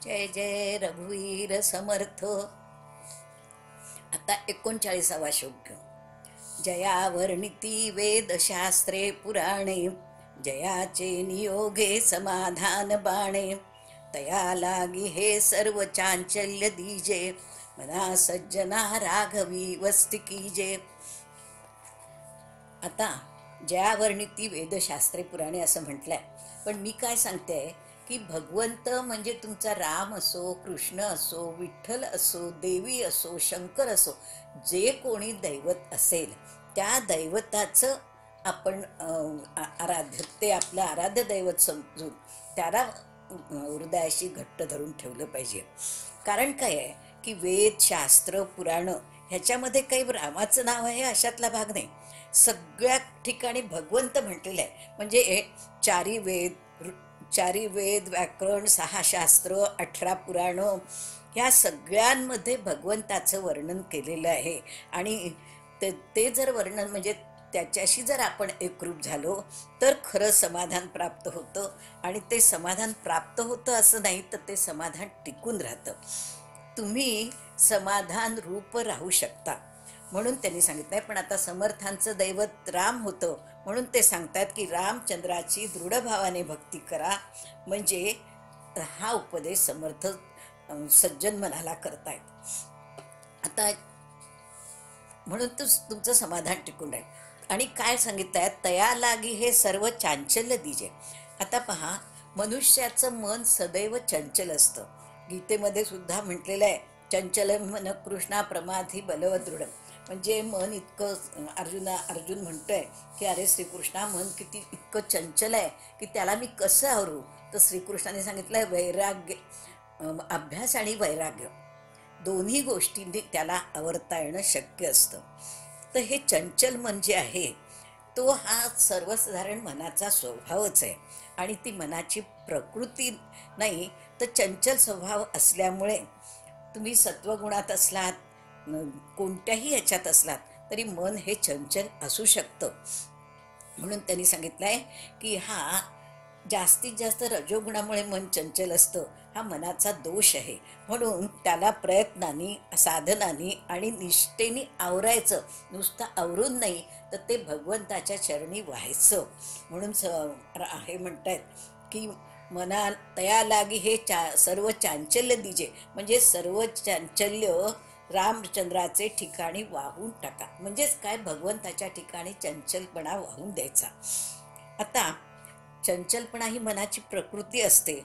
जय जय रघुवीर समर्थ. आता 39वा श्लोक घेऊ. जया वर्णिती वेदशास्त्रे पुराणे, जयाचे नियोगे समाधान बाणे. तया लागी हे सर्व चांचल्य दीजे, मना सज्जना राघवी वस्ती कीजे. आता जया वर्णिती वेदशास्त्रे पुराणे असं म्हटलंय, पण मी काय सांगते की भगवंत म्हणजे तुमचा राम असो, कृष्ण असो, विठ्ठल असो, देवी असो, शंकर असो, जे कोणी दैवत असेल त्या दैवताचं आपण आराध्य, ते आपलं आराध्य दैवत समजून त्याला हृदयाशी घट्ट धरून ठेवलं पाहिजे. कारण काय आहे की वेद, शास्त्र, पुराणं ह्याच्यामध्ये काही रामाचं नाव आहे अशातला भाग नाही. सगळ्या ठिकाणी भगवंत म्हटलेलं आहे. म्हणजे चारी वेद, व्याकरण, 6 शास्त्र, 18 पुराणं, ह्या सगळ्यांमध्ये भगवंताचं वर्णन केलेलं आहे. आणि ते जर वर्णन म्हणजे त्याच्याशी जर आपण एकरूप झालो तर खरं समाधान प्राप्त होतं. आणि ते समाधान प्राप्त होतं असं नाही, तर ते समाधान टिकून राहतं. तुम्ही समाधान रूप राहू शकता म्हणून त्यांनी सांगितलंय. पण आता समर्थांचं दैवत राम होतं म्हणून ते सांगतात की रामचंद्राची दृढ भावाने भक्ती करा, म्हणजे हा उपदेश समर्थ सज्जन मनाला करतायत. आता म्हणून तुमचं समाधान टिकून राहील. आणि काय सांगितलंय, तया लागी हे सर्व चांचल्य दीजे. आता पहा, मनुष्याचं मन सदैव चंचल असतं. गीतेमध्ये सुद्धा म्हटलेलं आहे, चंचल मन कृष्णा प्रमाधी बलवदृढ. म्हणजे मन इतकं अर्जुन म्हणतोय की अरे श्रीकृष्णा, मन किती इतकं चंचल आहे की त्याला मी कसं आवरू. तर श्रीकृष्णाने सांगितलंय वैराग्य, अभ्यास आणि वैराग्य दोन्ही गोष्टींनी त्याला आवरता येणं शक्य असतं. तर हे चंचल मन जे आहे तो हा सर्वसाधारण मनाचा स्वभावच आहे. आणि ती मनाची प्रकृती नाही, तर चंचल स्वभाव असल्यामुळे तुम्ही सत्वगुणात असलात, कोणत्याही ह्याच्यात असलात तरी मन हे चंचल असू शकतं. म्हणून त्यांनी सांगितलंय की हा जास्तीत जास्त रजोगुणामुळे मन चंचल असतं, हा मनाचा दोष आहे. म्हणून त्याला प्रयत्नांनी, साधनांनी आणि निष्ठेने आवरायचं. नुसतं आवरून नाही, तर ते भगवंताच्या चरणी व्हायचं. म्हणून हे म्हणतायत की मना तया लागी हे सर्व चांचल्य दीजे, म्हणजे सर्व चांचल्य रामचंद्राचे ठिकाणी वाहून टाका. म्हणजेच काय, भगवंताच्या ठिकाणी चंचलपणा वाहून द्यायचा. आता चंचलपणा ही मनाची प्रकृती असते,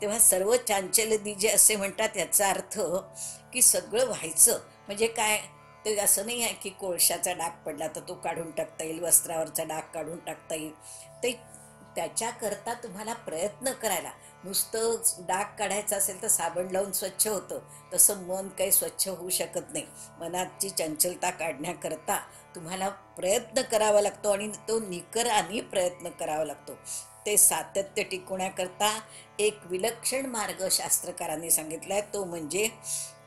तेव्हा सर्व चांचल्य दीजे असे म्हणतात. याचा अर्थ की सगळं व्हायचं. म्हणजे काय, ते असं नाही आहे की कोळशाचा डाग पडला तर तो काढून टाकता येईल, वस्त्रावरचा डाग काढून टाकता येईल. ते त्याच्याकरता तुम्हाला प्रयत्न करायला. नुसतं डाग काढायचं असेल तर साबण लावून स्वच्छ होतं, तसं मन काही स्वच्छ होऊ शकत नाही. मनाची चंचलता काढण्याकरता तुम्हाला प्रयत्न करावा लागतो आणि तो निकराने प्रयत्न करावा लागतो. ते सातत्य टिकवण्याकरता एक विलक्षण मार्ग शास्त्रकारांनी सांगितलाय, तो म्हणजे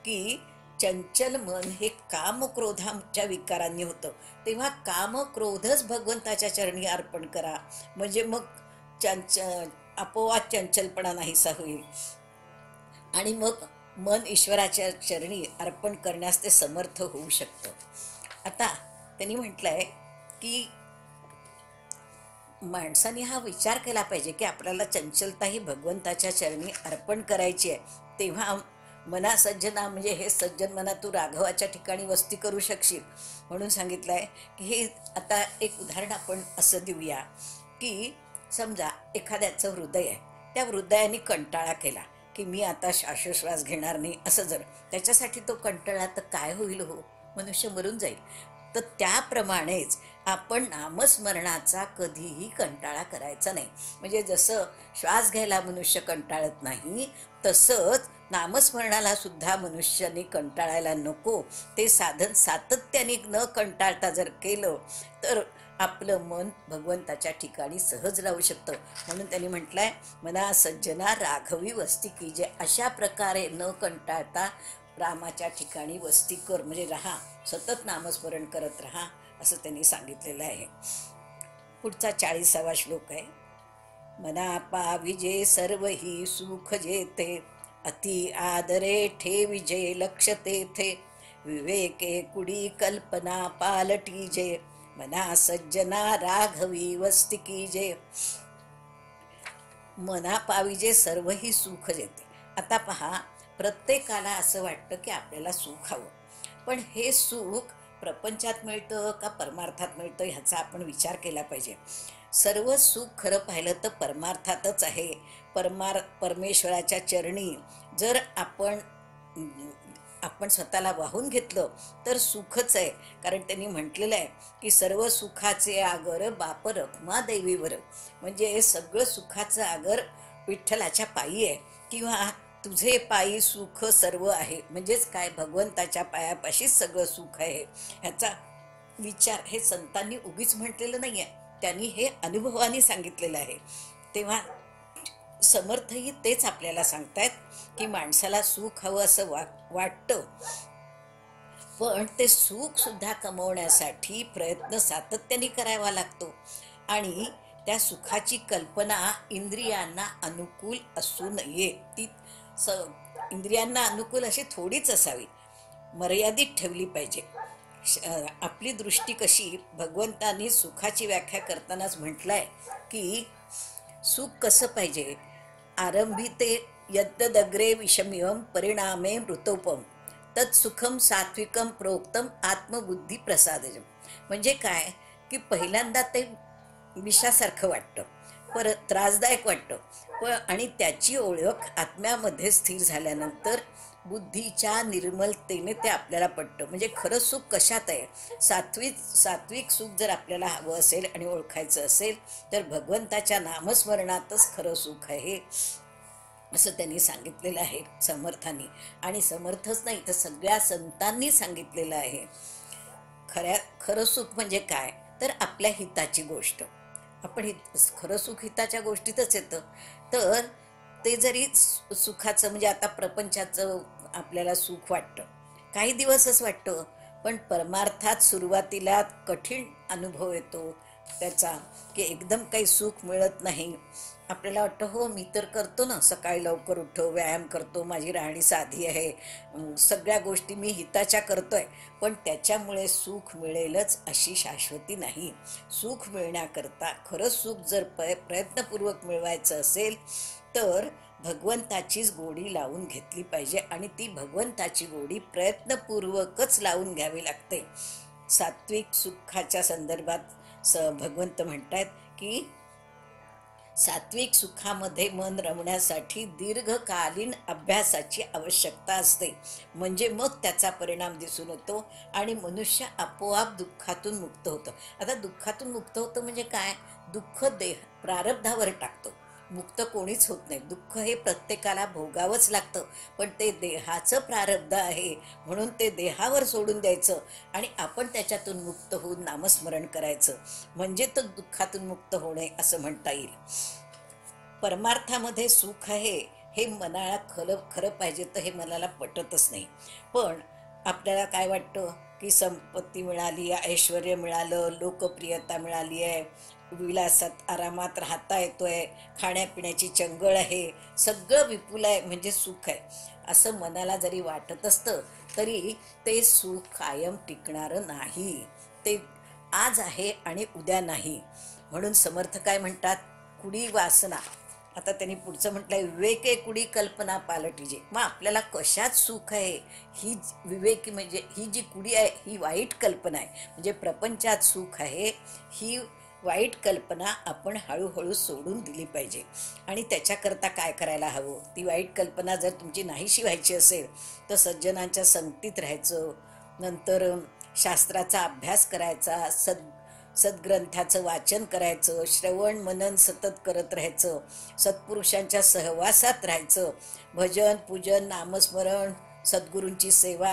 की चंचल मन हे कामक्रोधाच्या विकारांनी होतं. तेव्हा कामक्रोधच भगवंताच्या चरणी अर्पण करा, म्हणजे मग आपोआप चंचलपणा नाहीसा होईल. आणि मग मन ईश्वराच्या चरणी अर्पण करण्यास ते समर्थ होऊ शकतं. आता त्यांनी म्हटलंय की माणसाने हा विचार केला पाहिजे की आपल्याला चंचलता ही भगवंताच्या चरणी अर्पण करायची आहे. तेव्हा मना सज्जना, म्हणजे हे सज्जन मना तू राघवाच्या ठिकाणी वस्ती करू शकशील. म्हणून सांगितलंय की हे आता एक उदाहरण आपण असं देऊया की समजा एखाद्याचं हृदय आहे, त्या हृदयाने कंटाळा केला की मी आता श्वासोश्वास घेणार नाही, असं जर त्याच्यासाठी तो कंटाळा, तर काय होईल हो, मनुष्य मरून जाईल. तर त्याप्रमाणेच आपण नामस्मरणाचा कधीही कंटाळा करायचा नाही. म्हणजे जसं श्वास घ्यायला मनुष्य कंटाळत नाही, तसंच नामस्मरणाला सुद्धा मनुष्याने कंटाळायला नको. ते साधन सातत्याने न कंटाळता जर केलं तर आपलं मन भगवंताच्या ठिकाणी सहज राहू शकतं. म्हणून त्यांनी म्हटलंय, मना सज्जना राघवी वस्ती कीजे. अशा प्रकारे न कंटाळता रामाच्या ठिकाणी वस्ती कर, म्हणजे राहा, सतत नामस्मरण करत राहा, असं त्यांनी सांगितलेलं आहे. पुढचा 40वा श्लोक आहे. मना पाविजे सर्व ही सुख जेते, अति आदरे ठेवी जे लक्ष तेथे, विवेके कुडी कल्पना पालटी जे, मना सज्जना राघवी वस्ती की जे. मना पाविजे सर्वही सुख देते. आता पहा, प्रत्येकाला असं वाटतं की आपल्याला सुख हवं, पण हे सुख प्रपंचात मिळतं का परमार्थात मिळतं ह्याचा आपण विचार केला पाहिजे. सर्व सुख खरं पाहिलं तर परमार्थातच आहे. परमेश्वराच्या चरणी जर आपण स्वतःला वाहून घेतलं तर सुखच आहे. कारण त्यांनी म्हटलेलं आहे की सर्व सुखाचे आगर बाप रखमा देवीवर, म्हणजे सगळं सुखाचं आगर विठ्ठलाच्या पायी आहे, किंवा तुझे पायी सुख सर्व आहे. म्हणजेच काय, भगवंताच्या पायापाशीच सगळं सुख आहे. ह्याचा विचार हे संतांनी उगीच म्हटलेलं नाही आहे, त्यांनी हे अनुभवाने सांगितलेलं आहे. तेव्हा समर्थही तेच आपल्याला सांगतायत की माणसाला सुख हवं असं वाटतं, पण ते सुख सुद्धा कमवण्यासाठी प्रयत्न सातत्याने करावा लागतो. आणि त्या सुखाची कल्पना इंद्रियांना अनुकूल असू नये. ती इंद्रियांना अनुकूल अशी थोडीच असावी, मर्यादित ठेवली पाहिजे. आपली दृष्टी कशी, भगवंतांनी सुखाची व्याख्या करतानाच म्हटलंय की सुख कसं पाहिजे, आरंभी ते यद्दग्रे विषमियम परिणामे मृतोपम तत्सुखम सात्विकम प्रोक्तम आत्मबुद्धी प्रसादजम. म्हणजे काय की पहिल्यांदा ते विषासारखं वाटतं, परत त्रासदायक वाटतं, आणि त्याची ओळख आत्म्यामध्ये स्थिर झाल्यानंतर बुद्धीच्या निर्मलतेने ते आपल्याला पडतं. म्हणजे खरं सुख कशात आहे, सात्विक सुख जर आपल्याला हवं असेल आणि ओळखायचं असेल तर भगवंताच्या नामस्मरणातच खरं सुख आहे असं त्यांनी सांगितलेलं आहे समर्थांनी. आणि समर्थच नाही तर सगळ्या संतांनी सांगितलेलं आहे. खरं सुख म्हणजे काय तर आपल्या हिताची गोष्ट. आपण खरं सुख हिताच्या गोष्टीतच येतं. तर ते जरी सुखाचं म्हणजे आता प्रपंचाचं आपल्याला सुख वाटतं, काही दिवसच वाटतं, पण परमार्थात सुरुवातीला कठीण अनुभव येतो त्याचा, की एकदम काही सुख मिळत नाही. आपल्याला वाटतं हो मी तर करतो ना, सकाळी लवकर उठतो, व्यायाम करतो, माझी राहणी साधी आहे, सगळ्या गोष्टी मी हिताच्या करतोय, पण त्याच्यामुळे सुख मिळेलच अशी शाश्वती नाही. सुख मिळण्याकरता खरं सुख जर प्रयत्नपूर्वक मिळवायचं असेल तर भगवंताचीच गोडी लावून घेतली पाहिजे, आणि ती भगवंताची गोडी प्रयत्नपूर्वकच लावून घ्यावी लागते. सात्विक सुखाच्या संदर्भात भगवंत म्हणतात की सात्विक सुखामध्ये मन रमण्यासाठी दीर्घकालीन अभ्यासाची आवश्यकता असते, म्हणजे मग त्याचा परिणाम दिसून येतो आणि मनुष्य आपोआप दुःखातून मुक्त होतं. आता दुःखातून मुक्त होतं म्हणजे काय, दुःख प्रारब्धावर टाकतो, मुक्त कोणीच होत नाही. दुःख हे प्रत्येकाला भोगावंच लागतं, पण ते देहाचं प्रारब्ध आहे, म्हणून ते देहावर सोडून द्यायचं आणि आपण त्याच्यातून मुक्त होऊन नामस्मरण करायचं, म्हणजे तो दुःखातून मुक्त होणे असं म्हणता येईल. परमार्थामध्ये सुख आहे हे मनाला खरं पाहिजे तर हे मनाला पटतच नाही. पण आपल्याला काय वाटतं की संपत्ती मिळाली, ऐश्वर मिळालं, लोकप्रियता मिळाली आहे, विलासात आरामात राहता येतोय, खाण्यापिण्याची चंगळ आहे, सगळं विपुल आहे म्हणजे सुख आहे असं मनाला जरी वाटत असतं तरी ते सुख कायम टिकणारं नाही. ते आज आहे आणि उद्या नाही. म्हणून समर्थ काय म्हणतात, कुडी वासना. आता त्यांनी पुढचं म्हटलंय, विवेके कुडी कल्पना पालटीजे. मग आपल्याला कशात सुख आहे ही विवेकी म्हणजे ही जी कुडी आहे ही वाईट कल्पना आहे. म्हणजे प्रपंचात सुख आहे ही वाईट कल्पना आपण हळूहळू सोडून दिली पाहिजे. आणि त्याच्याकरता काय करायला हवं, ती वाईट कल्पना जर तुमची नाहीशी व्हायची असेल तर सज्जनांच्या संगतीत राहायचं, नंतर शास्त्राचा अभ्यास करायचा, सद्ग्रंथाचं वाचन करायचं, श्रवण मनन सतत करत राहायचं, सत्पुरुषांच्या सहवासात राहायचं, भजन पूजन नामस्मरण, सद्गुरूंची सेवा,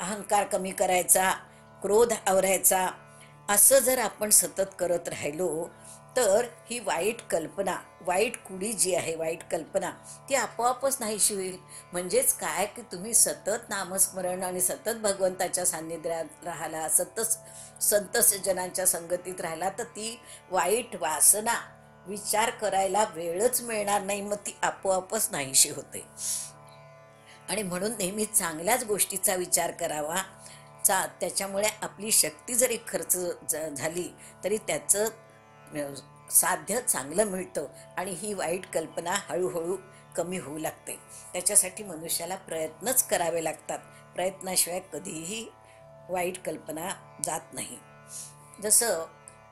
अहंकार कमी करायचा, क्रोध आवरायचा, असं जर आपण सतत करत राहिलो तर ही वाईट कल्पना, वाईट कुडी जी आहे, वाईट कल्पना ती आपोआपच नाहीशी होईल. म्हणजेच काय की तुम्ही सतत नामस्मरण आणि सतत भगवंताच्या सान्निध्यात राहिला, सतत संत सज्जनांच्या संगतीत राहिला तर ती वाईट वासना विचार करायला वेळच मिळणार नाही, मग ती आपोआपच नाहीशी होते. आणि म्हणून नेहमी चांगल्याच गोष्टीचा विचार करावा. त्याच्यामुळे आपली शक्ती जरी खर्च झाली तरी त्याचं साध्य चांगलं मिळतं आणि ही वाईट कल्पना हळूहळू कमी होऊ लागते. त्याच्यासाठी मनुष्याला प्रयत्नच करावे लागतात. प्रयत्नाशिवाय कधीही वाईट कल्पना जात नाही. जसं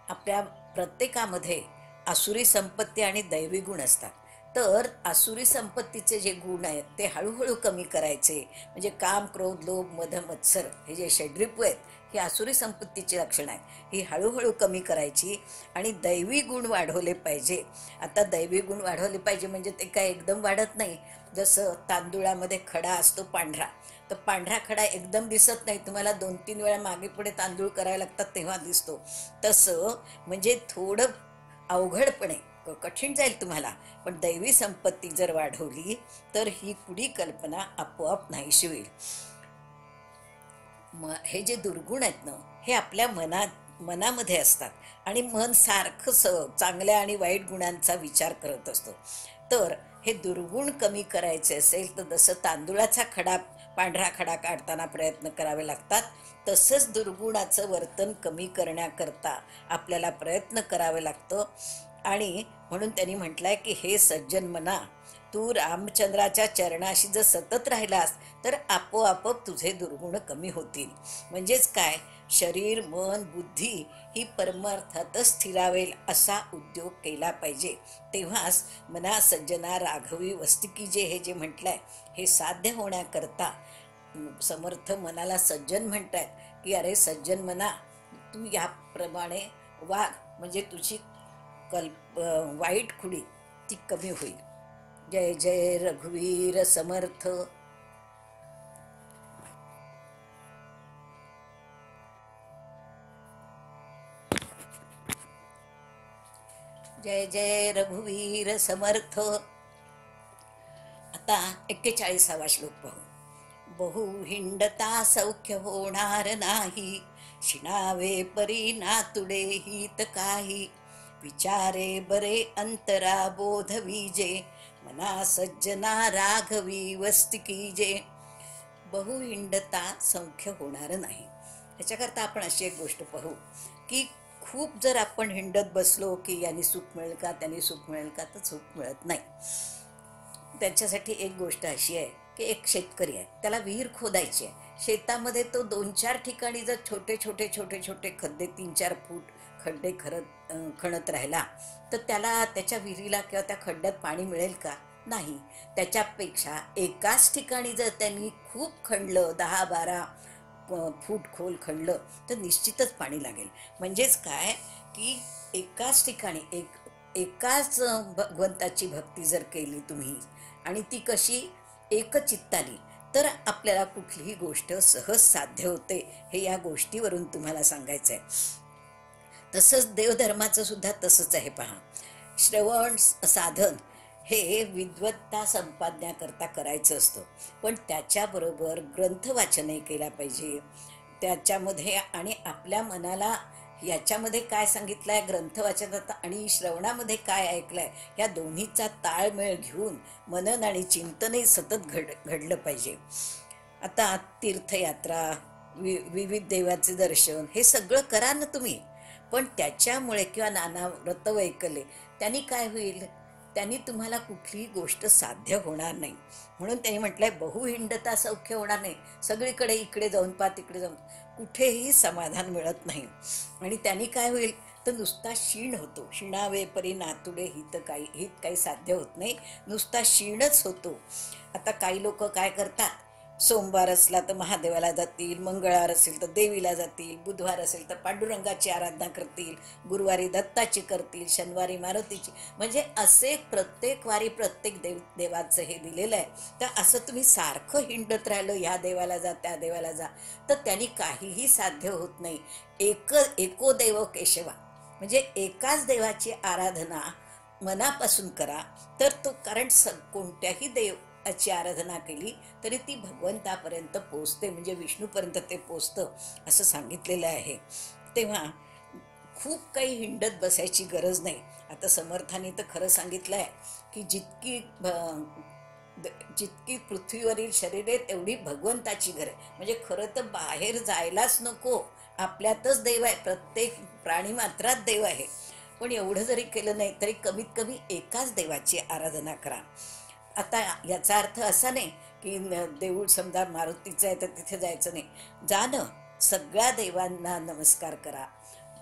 आपल्या प्रत्येकामध्ये आसुरी संपत्ती आणि दैवी गुण असतात. तर आसुरी संपत्तीचे जे गुण आहेत ते हळूहळू कमी करायचे. म्हणजे काम, क्रोध, लोभ, मद, मत्सर हे जे षड्रिपू आहेत, ही आसुरी संपत्तीची लक्षणं आहेत. ही हळूहळू कमी करायची आणि दैवी गुण वाढवले पाहिजे. आता दैवी गुण वाढवले पाहिजे म्हणजे ते काय एकदम वाढत नाही. जसं तांदूळामध्ये खडा असतो पांढरा, तर पांढरा खडा एकदम दिसत नाही, तुम्हाला 2-3 वेळा मागे पुढे तांदूळ करावे लागतात तेव्हा दिसतो. तसं म्हणजे थोडं अवघडपणे कठीण जाईल तुम्हाला, पण दैवी संपत्ती जर वाढवली तर ही पुढी कल्पना आपोआप नाहीशी होईल. हे जे दुर्गुण आहेत ना, हे आपल्या मनामध्ये असतात आणि मन सारखं चांगल्या आणि वाईट गुणांचा विचार करत असतो. तर हे दुर्गुण कमी करायचे असेल तर जसं तांदूळाचा खडा, पांढरा खडा काढताना प्रयत्न करावे लागतात, तसंच दुर्गुणाचं वर्तन कमी करण्याकरता आपल्याला प्रयत्न करावे लागतं. आणि म्हणून त्यांनी म्हटलंय की हे सज्जन मना, तू रामचंद्राच्या चरणाशी जर सतत राहिलास तर आपोआप तुझे दुर्गुण कमी होतील. म्हणजेच काय, शरीर, मन, बुद्धी ही परमार्थातच स्थिरावेल असा उद्योग केला पाहिजे. तेव्हाच मना सज्जना राघवी वस्तिकी जे हे जे म्हटलंय हे साध्य होण्याकरता समर्थ मनाला सज्जन म्हणतायत की अरे सज्जन मना, तू याप्रमाणे वाग म्हणजे तुझी वाईट खुडी ती कमी होईल. जय जय रघुवीर समर्थ. जय जय रघुवीर समर्थ. आता 41वा श्लोक पाहू. बहु हिंडता सौख्य होणार नाही, शिणावे परी नातुडे हित काही, विचारे बरे अंतरा बोध विजे, मना सज्जना राघवी वस्तिकी जे. बहु हिंडता सौख्य होणार नाही. ह्याच्याकरता आपण अशी एक गोष्ट पाहू की खूप जर आपण हिंडत बसलो की यांनी सुख मिळेल का, त्यांनी सुख मिळेल का, तर सुख मिळत नाही. त्याच्यासाठी एक गोष्ट अशी आहे की एक शेतकरी आहे, त्याला विहीर खोदायची आहे. शेतामध्ये तो 2-4 ठिकाणी जर छोटे छोटे छोटे छोटे खड्डे, 3-4 फूट खड्डे खणत राहिला तर त्याला त्याच्या विहिरीला किंवा त्या खड्ड्यात पाणी मिळेल का? नाही. त्याच्यापेक्षा एकाच ठिकाणी जर त्यांनी खूप खणलं, 10-12 फूट खोल खणलं तर निश्चितच पाणी लागेल. म्हणजेच काय की एकाच ठिकाणी एकाच भगवंताची भक्ती जर केली तुम्ही आणि ती कशी एकचित्ताने, तर आपल्याला कुठलीही गोष्ट सहज साध्य होते. हे या गोष्टीवरून तुम्हाला सांगायचं आहे. तसंच देवधर्माचं सुद्धा तसंच आहे पहा. श्रवण साधन हे विद्वत्ता संपादण्याकरता करायचं असतं, पण त्याच्याबरोबर ग्रंथ वाचनही केला पाहिजे त्याच्यामध्ये. आणि आपल्या मनाला याच्यामध्ये काय सांगितलं आहे ग्रंथ वाचनात आणि श्रवणामध्ये काय ऐकलं आहे, या दोन्हीचा ताळमेळ घेऊन मनन आणि चिंतनही सतत घडलं पाहिजे. आता तीर्थयात्रा, विविध देवाचे दर्शन हे सगळं करा ना तुम्ही, पण त्याच्यामुळे किंवा नाना व्रतवैकल्ये त्यांनी काय होईल, त्यांनी तुम्हाला कुठलीही गोष्ट साध्य होणार नाही. म्हणून त्यांनी म्हटलंय बहु हिंडता सौख्य होणार नाही. सगळीकडे इकडे जाऊन पा तिकडे जाऊन कुठेही समाधान मिळत नाही. आणि त्यांनी काय होईल तर नुसता क्षीण होतो. क्षीणावे परी नातुडे हित काही साध्य होत नाही, नुसता क्षीणच होतो. आता काही लोक काय करतात, सोमवार असला तर महादेवाला जातील, मंगळवार असेल तर देवीला जातील, बुधवार असेल तर पांडुरंगाची आराधना करतील, गुरुवारी दत्ताची करतील, शनिवारी मारुतीची. म्हणजे असे प्रत्येक वारी प्रत्येक देवाचं हे दिलेलं आहे. तर असं तुम्ही सारखं हिंडत राहिलं, ह्या देवाला जा त्या देवाला जा, तर त्यांनी काहीही साध्य होत नाही. एको देव केशवा म्हणजे एकाच देवाची आराधना मनापासून करा, तर तो कारण कोणत्याही देवाची आराधना केली तरी ती भगवंतापर्यंत पोचते, म्हणजे विष्णूपर्यंत ते पोचतं असं सांगितलेलं आहे. तेव्हा खूप काही हिंडत बसायची गरज नाही. आता समर्थांनी तर खरं सांगितलं आहे की जितकी जितकी पृथ्वीवरील शरीरे तेवढी भगवंताची घर आहे. म्हणजे खरं तर बाहेर जायलाच नको, आपल्यातच देव आहे, प्रत्येक प्राणी मात्रात देव आहे. पण एवढं जरी केलं नाही तरी कमीत कमी एकाच देवाची आराधना करा. आता याचा अर्थ असा नाही की देऊळ समजा मारुतीचं आहे तर तिथे जायचं नाही. जा न, सगळ्या देवांना नमस्कार करा,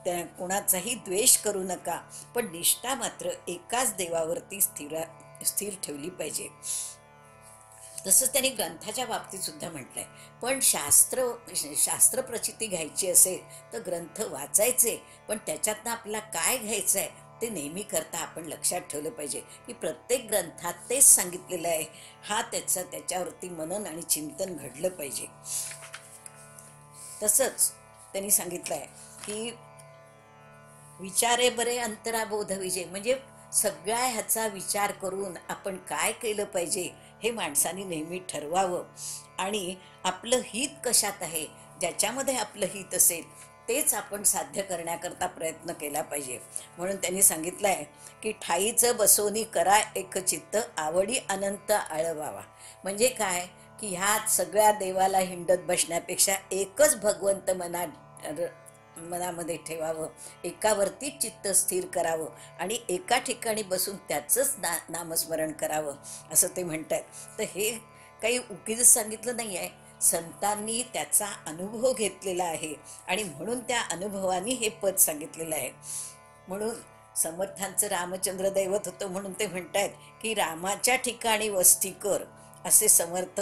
त्या कोणाचाही द्वेष करू नका, पण निष्ठा मात्र एकाच देवावरती स्थिर ठेवली पाहिजे. तसंच त्यांनी ग्रंथाच्या बाबतीत सुद्धा म्हटलंय. पण शास्त्र प्रचिती घ्यायची असेल तर ग्रंथ वाचायचे, पण त्याच्यातनं आपल्याला काय घ्यायचं आहे ते नेहमी करता आपण लक्षात ठेवलं पाहिजे की प्रत्येक ग्रंथात तेच सांगितलेलं आहे. त्याच्यावरती मनन आणि चिंतन घडलं पाहिजे. तसंच त्यांनी सांगितलं आहे की विचारे बरे अंतराबोध विजय, म्हणजे सगळ्या ह्याचा विचार करून आपण काय केलं पाहिजे हे माणसाने नेहमी ठरवावं. आणि आपलं हित कशात आहे, ज्याच्यामध्ये आपलं हित असेल तेच आपण साध्य करण्याकरता प्रयत्न केला पाहिजे. म्हणून त्यांनी सांगितलं आहे की ठाईचं बसोनी करा एकचित्त, आवडी अनंत आळवावा. म्हणजे काय की ह्या सगळ्या देवाला हिंडत बसण्यापेक्षा एकच भगवंत मनामध्ये ठेवावं, एकावरती चित्त स्थिर करावं आणि एका ठिकाणी बसून त्याचंच नामस्मरण करावं असं ते म्हणतात. तर हे काही उगीच सांगितलं नाही आहे, संतांनी त्याचा अनुभव घेतलेला आहे आणि म्हणून त्या अनुभवानी हे पद सांगितलेलं आहे. म्हणून समर्थांचं रामचंद्र दैवत होतं म्हणून ते म्हणतात की रामाच्या ठिकाणी वस्ती कर, असे समर्थ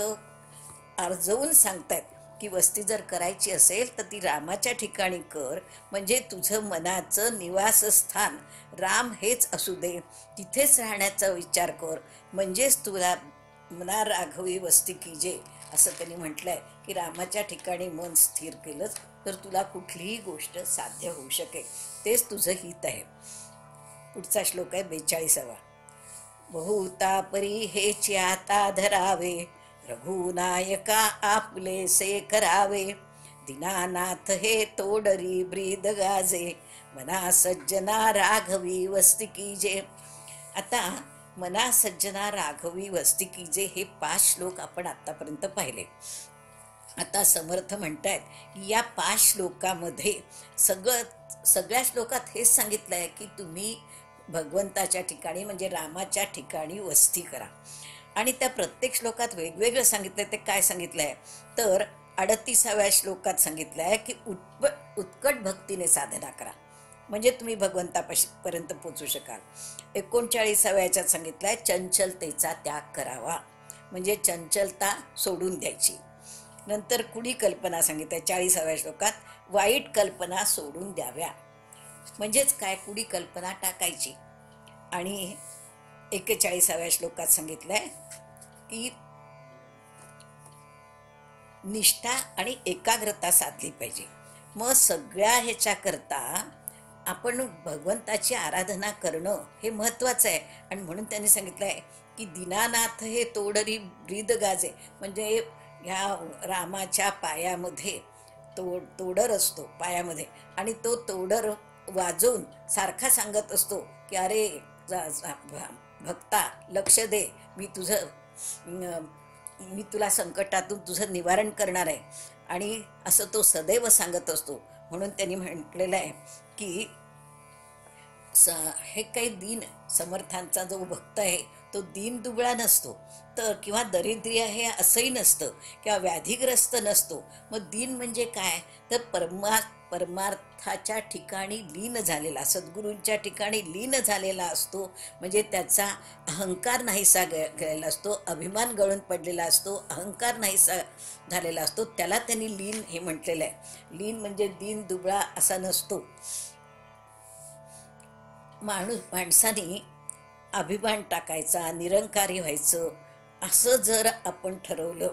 अर्जवून सांगतात की वस्ती जर करायची असेल तर ती रामाच्या ठिकाणी कर, म्हणजे तुझं मनाचं निवासस्थान राम हेच असू दे, तिथेच राहण्याचा विचार कर, म्हणजेच तुला मना राघवी वस्ती कीजे, असं त्यांनी म्हटलंय की रामाच्या ठिकाणी मन स्थिर केलंच तर तुला कुठलीही गोष्ट साध्य होऊ शकेल, तेच तुझं हित आहे. पुढचा श्लोक आहे 42वा. बहुतापरी हेची आता धरावे, रघुनायका आपुलेसे करावे, दीनानाथ हे तोडरी ब्रीद गाजे, मना सज्जना राघवी वस्ती कीजे. आता मना सज्जना राघवी वस्ती कीजे हे 5 श्लोक आपण आतापर्यंत पाहिले. आता समर्थ म्हणतायत की या 5 श्लोकामध्ये सगळ्या श्लोकात हेच सांगितलं आहे की तुम्ही भगवंताच्या ठिकाणी म्हणजे रामाच्या ठिकाणी वस्ती करा. आणि त्या प्रत्येक श्लोकात वेगवेगळं सांगितलंय. ते काय सांगितलंय तर 38व्या श्लोकात सांगितलं आहे की उत्कट भक्तीने साधना करा, म्हणजे तुम्ही भगवंतापर्यंत पोचू शकाल. 39व्या याच्यात सांगितलं आहे चंचलतेचा त्याग करावा, म्हणजे चंचलता सोडून द्यायची. नंतर कुडी कल्पना सांगितलं आहे 40व्या श्लोकात, वाईट कल्पना सोडून द्याव्या, म्हणजेच काय कुडी कल्पना टाकायची. आणि 41व्या श्लोकात सांगितलंय की निष्ठा आणि एकाग्रता साधली पाहिजे. मग सगळ्या ह्याच्याकरता आपण भगवंताची आराधना करणं हे महत्त्वाचं आहे. आणि म्हणून त्यांनी सांगितलं आहे की दीनानाथ हे तोडरी ब्रीद गाजे, म्हणजे ह्या रामाच्या पायामध्ये तोडर असतो पायामध्ये, आणि तो तोडर वाजवून सारखा सांगत असतो की अरे भक्ता लक्ष दे, मी तुला संकटातून तुझं निवारण करणार आहे, आणि असं तो सदैव सांगत असतो. म्हणून त्यांनी म्हटलेलं आहे की हे काही दीन समर्थांचा जो भक्त आहे तो दीन दुबळा नसतो तर, किंवा दरिद्री आहे असंही नसतं, किंवा व्याधीग्रस्त नसतो. मग दीन म्हणजे काय तर परमार्थाच्या ठिकाणी लीन झालेला, सद्गुरूंच्या ठिकाणी लीन झालेला असतो, म्हणजे त्याचा अहंकार नाहीसा गेलेला असतो, अभिमान गळून पडलेला असतो, अहंकार नाहीसा झालेला असतो, त्याला त्यांनी लीन हे म्हटलेलं आहे. लीन म्हणजे दीन दुबळा असा नसतो. माणसाने अभिमान टाकायचा, निरंकारी व्हायचं असं जर आपण ठरवलं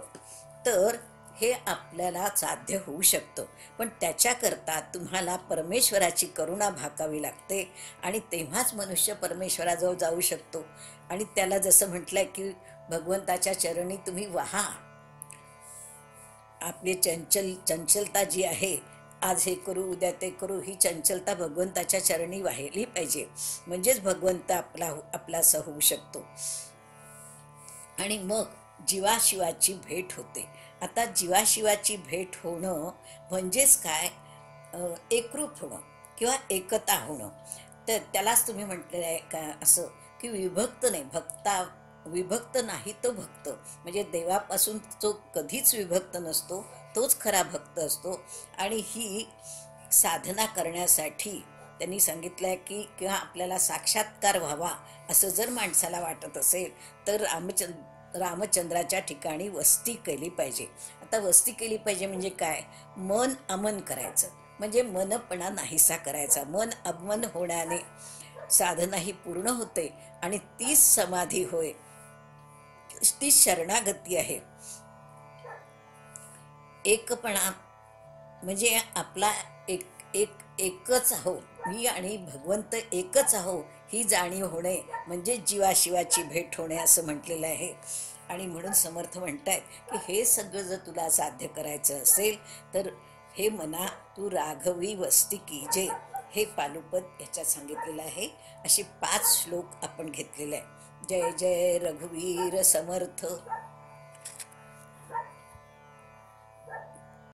तर हे आपल्याला साध्य होऊ शकतं. पण त्याच्याकरता तुम्हाला परमेश्वराची करुणा भाकावी लागते, आणि तेव्हाच मनुष्य परमेश्वराजवळ जाऊ शकतो. आणि त्याला जसं म्हटलंय की भगवंताच्या चरणी तुम्ही वाहा, आपली चंचलता जी आहे, आज हे करू उद्या ते करू, ही चंचलता भगवंताच्या चरणी वाहिली पाहिजे, म्हणजेच भगवंत आपलासा होऊ शकतो. आणि मग जीवाशिवाची भेट होते. आता जीवाशिवाची भेट होणं म्हणजेच काय? एकरूप होणं किंवा एकता होणं. तर त्यालाच तुम्ही म्हटलेलं आहे का असं, की विभक्त नाही, विभक्त नाही तो भक्त. म्हणजे देवापासून जो कधीच विभक्त नसतो तोच खरा भक्त असतो. आणि ही साधना करण्यासाठी त्यांनी सांगितलं आहे की, किंवा आपल्याला साक्षात्कार व्हावा असं जर माणसाला वाटत असेल तर रामचंद्राच्या ठिकाणी वस्ती केली पाहिजे. आता वस्ती केली पाहिजे म्हणजे काय? मन अमन करायचं, म्हणजे मनपणा नाहीसा करायचा. मन अमन होण्याने साधना ही पूर्ण होते आणि तीच समाधी होय, ती शरणागती आहे. एकपणा म्हणजे आपला एक एक एकच आहो, मी आणि भगवंत एकच आहो ही जाणीव होणे म्हणजे जीवाशिवाची भेट होणे असं म्हटलेलं आहे. आणि म्हणून समर्थ म्हणतायत की हे सगळं जर तुला साध्य करायचं असेल तर हे मना तू राघवी वस्ती कीजे, हे पालुपद याच्यात सांगितलेलं आहे. असे 5 श्लोक आपण घेतलेले आहे. जय जय रघुवीर समर्थ.